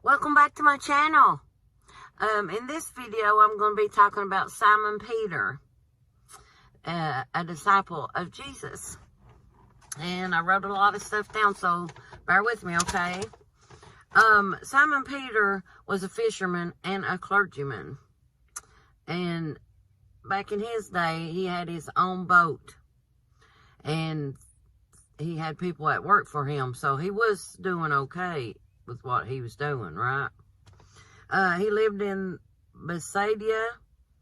Welcome back to my channel. In this video, I'm going to be talking about Simon Peter, a disciple of Jesus. And I wrote a lot of stuff down, so bear with me, okay? Simon Peter was a fisherman and a clergyman. And back in his day, he had his own boat. And he had people that worked for him, so he was doing okay with what he was doing, right? He lived in Bethsaida,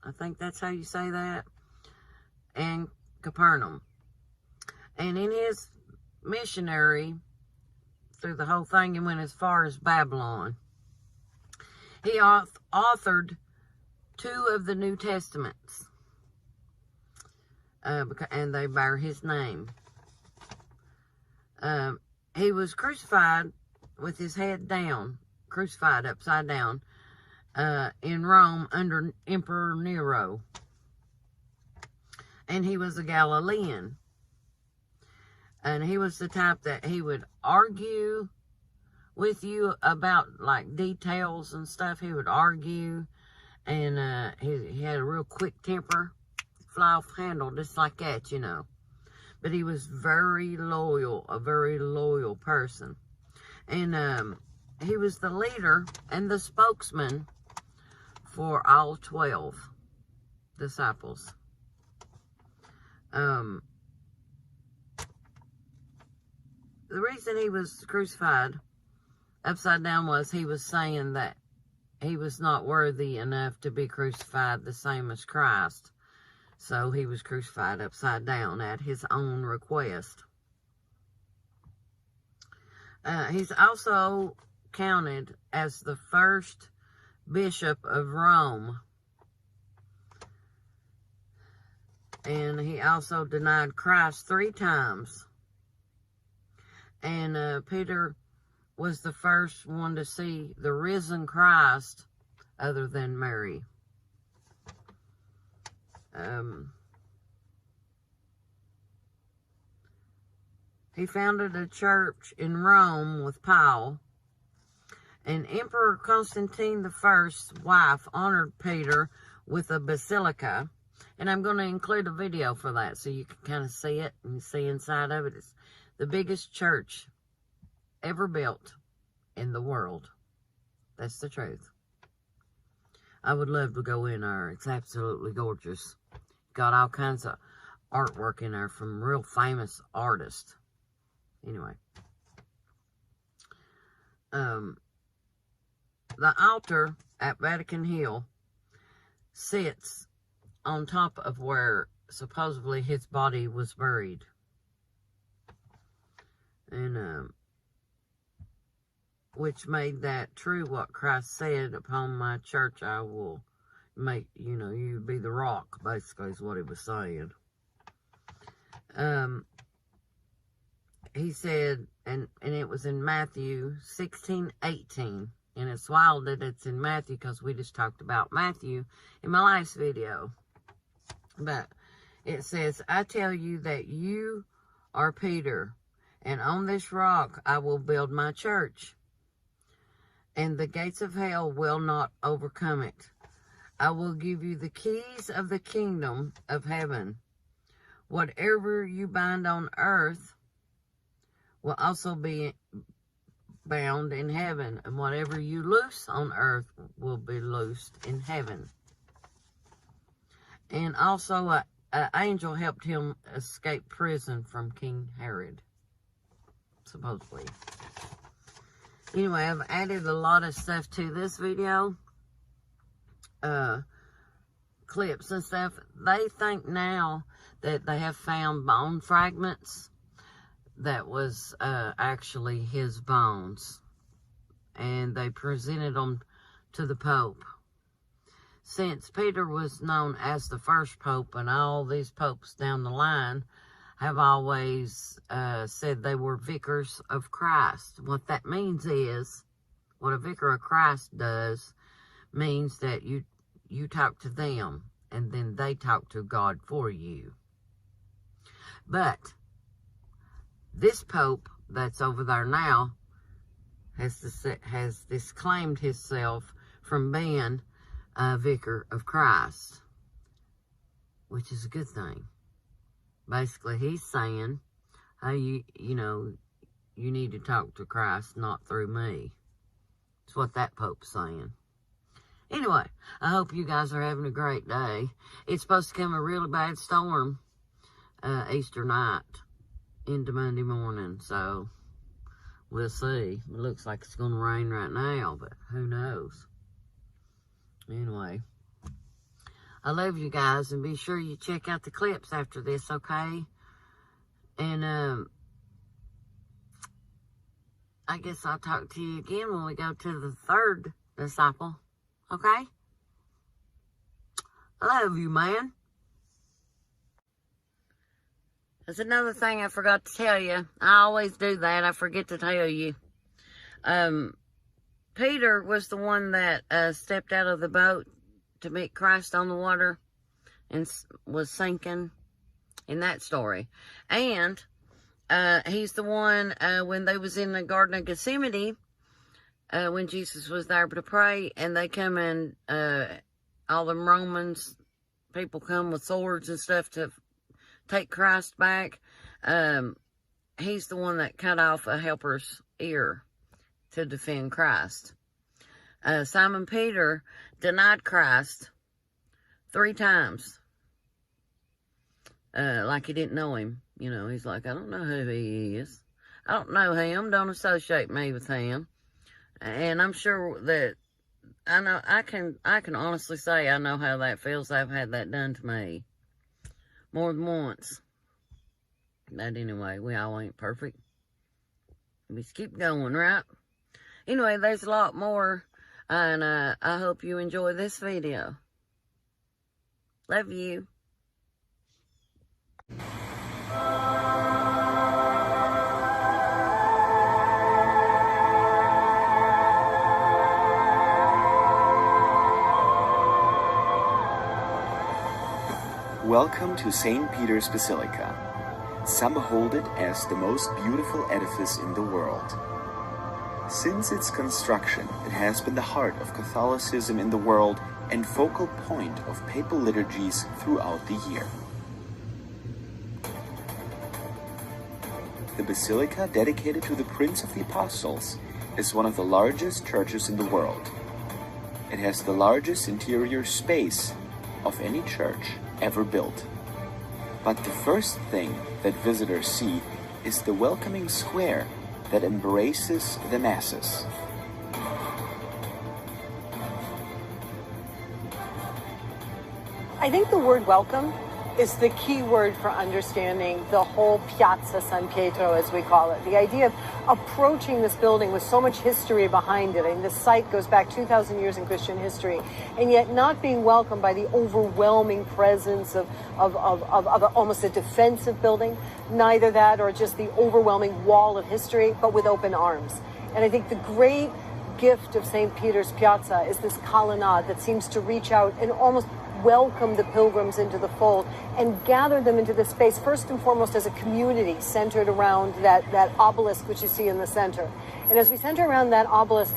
I think that's how you say that, and Capernaum. And in his missionary, through the whole thing, he went as far as Babylon. He authored 2 of the New Testaments, and they bear his name. He was crucified with his head down, crucified upside down, in Rome under Emperor Nero. And he was a Galilean. And he was the type that he would argue with you about, like, details and stuff. He would argue, and he had a real quick temper, fly off handle, just like that, you know. But he was very loyal, a very loyal person. And he was the leader and the spokesman for all 12 disciples. The reason he was crucified upside down was he was saying that he was not worthy enough to be crucified the same as Christ. So he was crucified upside down at his own request. He's also counted as the first bishop of Rome. And he also denied Christ 3 times. And Peter was the first one to see the risen Christ other than Mary. He founded a church in Rome with Paul. And Emperor Constantine I's wife honored Peter with a basilica. And I'm going to include a video for that so you can kind of see it and see inside of it. It's the biggest church ever built in the world. That's the truth. I would love to go in there. It's absolutely gorgeous. Got all kinds of artwork in there from real famous artists. Anyway. The altar at Vatican Hill sits on top of where supposedly his body was buried. And, which made that true what Christ said, upon my church I will make, you know, you be the rock, basically is what he was saying. He said, and it was in Matthew 16:18. And it's wild that it's in Matthew because we just talked about Matthew in my last video. But it says, I tell you that you are Peter, and on this rock I will build my church, and the gates of hell will not overcome it. I will give you the keys of the kingdom of heaven. Whatever you bind on earth will also be bound in heaven, and whatever you loose on earth will be loosed in heaven. And also an angel helped him escape prison from King Herod, supposedly. Anyway, I've added a lot of stuff to this video, clips and stuff. They think now that they have found bone fragments that was actually his bones, and they presented them to the Pope. Since Peter was known as the first Pope, and all these popes down the line have always said they were vicars of Christ. What that means is, what a vicar of Christ does means that you talk to them, and then they talk to God for you. But this Pope that's over there now has disclaimed himself from being a vicar of Christ, which is a good thing. Basically, he's saying, hey, you know, you need to talk to Christ, not through me. That's what that Pope's saying. Anyway, I hope you guys are having a great day. It's supposed to come a really bad storm Easter night into Monday morning, so we'll see. It looks like it's going to rain right now, but who knows? Anyway, I love you guys, and be sure you check out the clips after this, okay? And I guess I'll talk to you again when we go to the third disciple, okay? I love you, man. That's another thing I forgot to tell you. I always do that. I forget to tell you. Peter was the one that stepped out of the boat to meet Christ on the water and was sinking in that story. And he's the one when they was in the Garden of Gethsemane, when Jesus was there to pray, and they come in, all them Romans people come with swords and stuff to take Christ back. He's the one that cut off a helper's ear to defend Christ. Simon Peter denied Christ 3 times. Like he didn't know him. You know, he's like, I don't know who he is. I don't know him. Don't associate me with him. And I'm sure that I can honestly say I know how that feels. I've had that done to me more than once. But anyway, we all ain't perfect. We just keep going, right? Anyway, there's a lot more, and I hope you enjoy this video. Love you. Welcome to St. Peter's Basilica. Some hold it as the most beautiful edifice in the world. Since its construction, it has been the heart of Catholicism in the world and focal point of papal liturgies throughout the year. The Basilica, dedicated to the Prince of the Apostles, is one of the largest churches in the world. It has the largest interior space of any church ever built. But the first thing that visitors see is the welcoming square that embraces the masses. I think the word welcome is the key word for understanding the whole Piazza San Pietro, as we call it. The idea of approaching this building with so much history behind it. I mean, this site goes back 2,000 years in Christian history, and yet not being welcomed by the overwhelming presence of almost a defensive building. Neither that or just the overwhelming wall of history, but with open arms. And I think the great gift of St. Peter's Piazza is this colonnade that seems to reach out and almost welcome the pilgrims into the fold and gather them into this space, first and foremost as a community centered around that obelisk which you see in the center. And as we center around that obelisk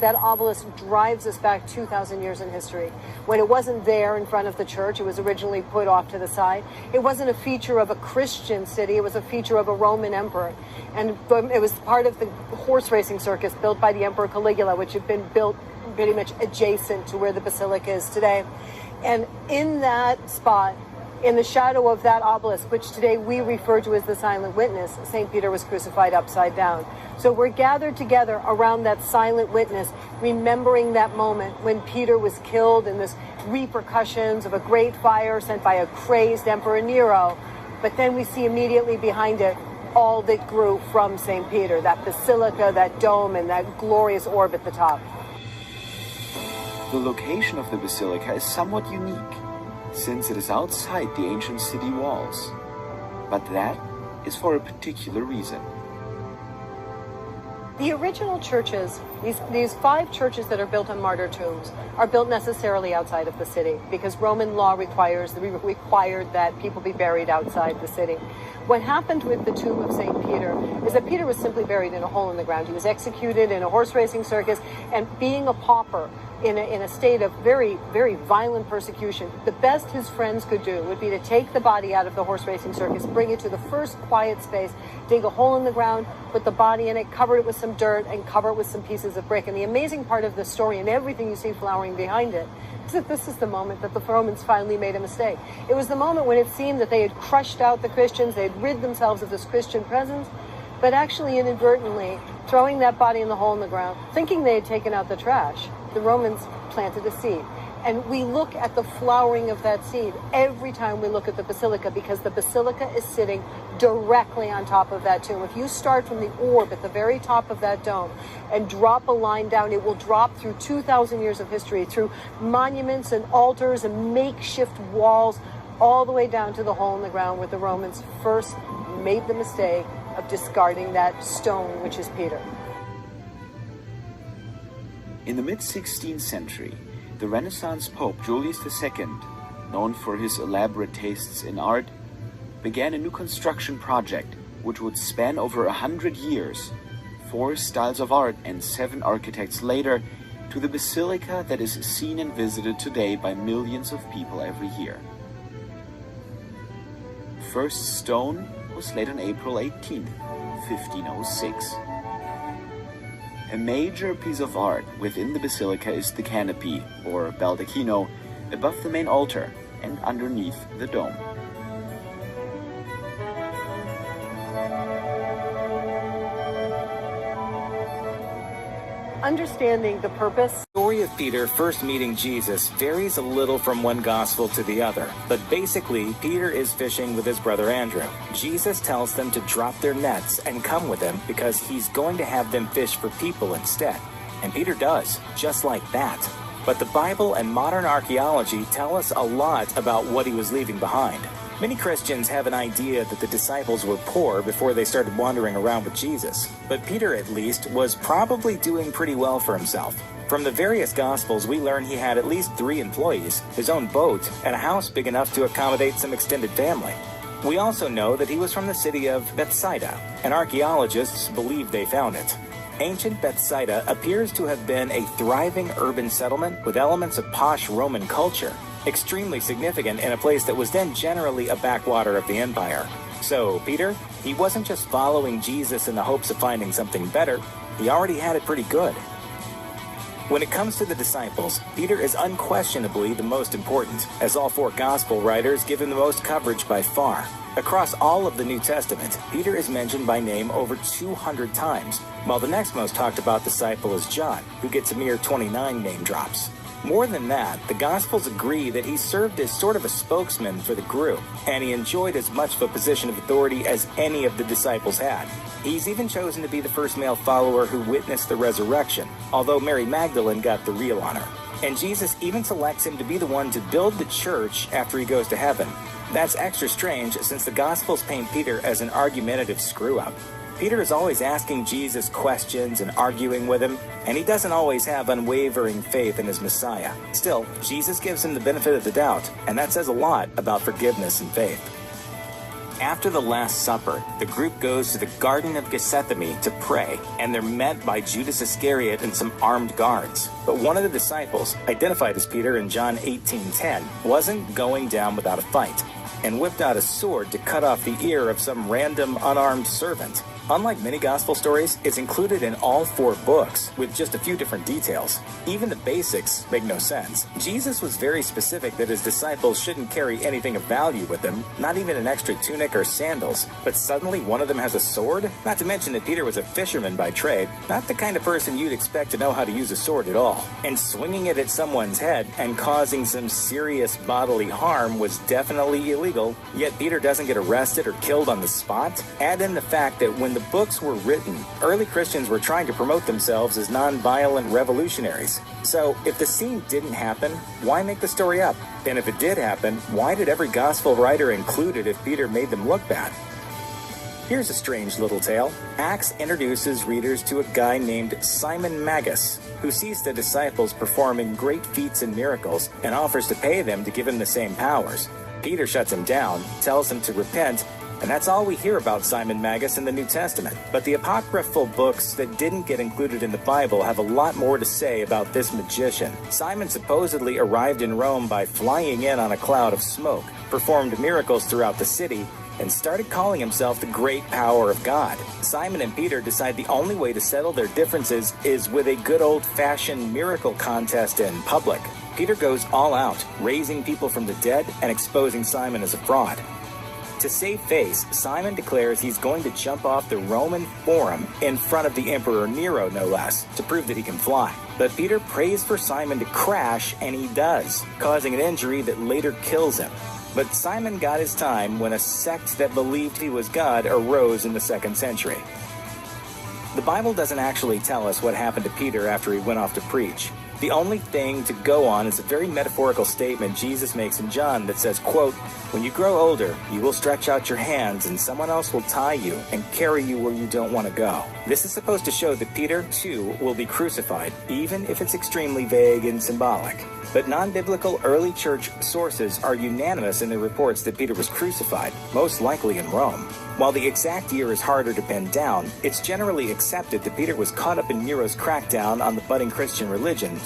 drives us back 2,000 years in history. When it wasn't there in front of the church, it was originally put off to the side. It wasn't a feature of a Christian city, it was a feature of a Roman emperor. And it was part of the horse racing circus built by the Emperor Caligula, which had been built pretty much adjacent to where the basilica is today. And in that spot, in the shadow of that obelisk, which today we refer to as the silent witness, St. Peter was crucified upside down. So we're gathered together around that silent witness, remembering that moment when Peter was killed in this repercussions of a great fire sent by a crazed Emperor Nero. But then we see immediately behind it all that grew from St. Peter, that basilica, that dome, and that glorious orb at the top. The location of the basilica is somewhat unique, since it is outside the ancient city walls. But that is for a particular reason. The original churches, these 5 churches that are built on martyr tombs, are built necessarily outside of the city because Roman law required that people be buried outside the city. What happened with the tomb of St. Peter is that Peter was simply buried in a hole in the ground. He was executed in a horse racing circus, and being a pauper in a state of very, very violent persecution, the best his friends could do would be to take the body out of the horse racing circus, bring it to the first quiet space, dig a hole in the ground, put the body in it, cover it with some dirt, and cover it with some pieces of brick. And the amazing part of the story and everything you see flowering behind it is that this is the moment that the Romans finally made a mistake. It was the moment when it seemed that they had crushed out the Christians, they had rid themselves of this Christian presence, but actually inadvertently throwing that body in the hole in the ground, thinking they had taken out the trash, the Romans planted a seed. And we look at the flowering of that seed every time we look at the basilica, because the basilica is sitting directly on top of that tomb. If you start from the orb at the very top of that dome and drop a line down, it will drop through 2,000 years of history, through monuments and altars and makeshift walls, all the way down to the hole in the ground where the Romans first made the mistake of discarding that stone, which is Peter. In the mid-16th century, the Renaissance Pope Julius II, known for his elaborate tastes in art, began a new construction project which would span over 100 years, 4 styles of art and 7 architects later, to the basilica that is seen and visited today by millions of people every year. The first stone was laid on April 18, 1506. A major piece of art within the basilica is the canopy, or baldacchino, above the main altar and underneath the dome. Understanding the purpose. The story of Peter first meeting Jesus varies a little from one gospel to the other, but basically, Peter is fishing with his brother Andrew. Jesus tells them to drop their nets and come with him because he's going to have them fish for people instead. And Peter does, just like that. But the Bible and modern archaeology tell us a lot about what he was leaving behind. Many Christians have an idea that the disciples were poor before they started wandering around with Jesus. But Peter, at least, was probably doing pretty well for himself. From the various Gospels, we learn he had at least 3 employees, his own boat, and a house big enough to accommodate some extended family. We also know that he was from the city of Bethsaida, and archaeologists believe they found it. Ancient Bethsaida appears to have been a thriving urban settlement with elements of posh Roman culture, extremely significant in a place that was then generally a backwater of the empire. So, Peter, he wasn't just following Jesus in the hopes of finding something better, he already had it pretty good. When it comes to the disciples, Peter is unquestionably the most important, as all 4 gospel writers give him the most coverage by far. Across all of the New Testament, Peter is mentioned by name over 200 times, while the next most talked about disciple is John, who gets a mere 29 name drops. More than that, the Gospels agree that he served as sort of a spokesman for the group, and he enjoyed as much of a position of authority as any of the disciples had. He's even chosen to be the first male follower who witnessed the resurrection, although Mary Magdalene got the real honor. And Jesus even selects him to be the one to build the church after he goes to heaven. That's extra strange since the Gospels paint Peter as an argumentative screw-up. Peter is always asking Jesus questions and arguing with him, and he doesn't always have unwavering faith in his Messiah. Still, Jesus gives him the benefit of the doubt, and that says a lot about forgiveness and faith. After the Last Supper, the group goes to the Garden of Gethsemane to pray, and they're met by Judas Iscariot and some armed guards. But one of the disciples, identified as Peter in John 18:10, wasn't going down without a fight, and whipped out a sword to cut off the ear of some random unarmed servant. Unlike many gospel stories, it's included in all 4 books, with just a few different details. Even the basics make no sense. Jesus was very specific that his disciples shouldn't carry anything of value with them, not even an extra tunic or sandals. But suddenly one of them has a sword? Not to mention that Peter was a fisherman by trade, not the kind of person you'd expect to know how to use a sword at all. And swinging it at someone's head and causing some serious bodily harm was definitely illegal, yet Peter doesn't get arrested or killed on the spot. Add in the fact that when the books were written, early Christians were trying to promote themselves as non-violent revolutionaries. So, if the scene didn't happen, why make the story up? And if it did happen, why did every gospel writer include it if Peter made them look bad? Here's a strange little tale. Acts introduces readers to a guy named Simon Magus, who sees the disciples performing great feats and miracles and offers to pay them to give him the same powers. Peter shuts him down, tells him to repent, and that's all we hear about Simon Magus in the New Testament. But the apocryphal books that didn't get included in the Bible have a lot more to say about this magician. Simon supposedly arrived in Rome by flying in on a cloud of smoke, performed miracles throughout the city, and started calling himself the great power of God. Simon and Peter decide the only way to settle their differences is with a good old-fashioned miracle contest in public. Peter goes all out, raising people from the dead and exposing Simon as a fraud. To save face, Simon declares he's going to jump off the Roman Forum in front of the Emperor Nero, no less, to prove that he can fly. But Peter prays for Simon to crash, and he does, causing an injury that later kills him. But Simon got his time when a sect that believed he was God arose in the 2nd century. The Bible doesn't actually tell us what happened to Peter after he went off to preach. The only thing to go on is a very metaphorical statement Jesus makes in John that says, quote, "When you grow older, you will stretch out your hands and someone else will tie you and carry you where you don't want to go." This is supposed to show that Peter, too, will be crucified, even if it's extremely vague and symbolic. But non-biblical early church sources are unanimous in their reports that Peter was crucified, most likely in Rome. While the exact year is harder to pin down, it's generally accepted that Peter was caught up in Nero's crackdown on the budding Christian religion.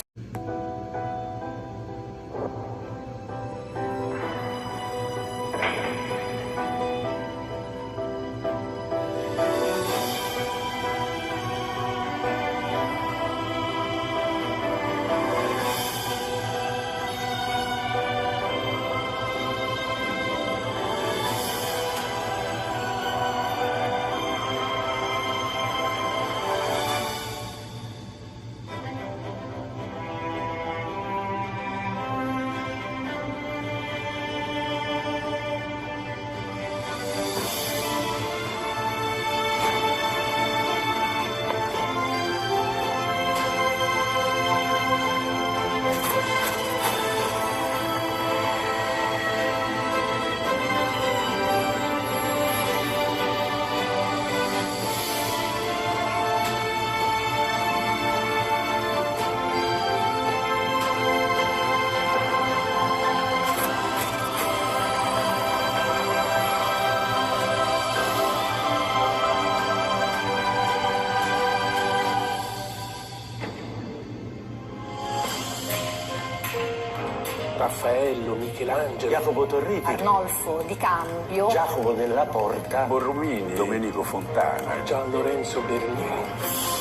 Raffaello, Michelangelo, Jacopo Torriti, Arnolfo Di Cambio, Giacomo della Porta, Borromini, Domenico Fontana, Gian Lorenzo Bernini.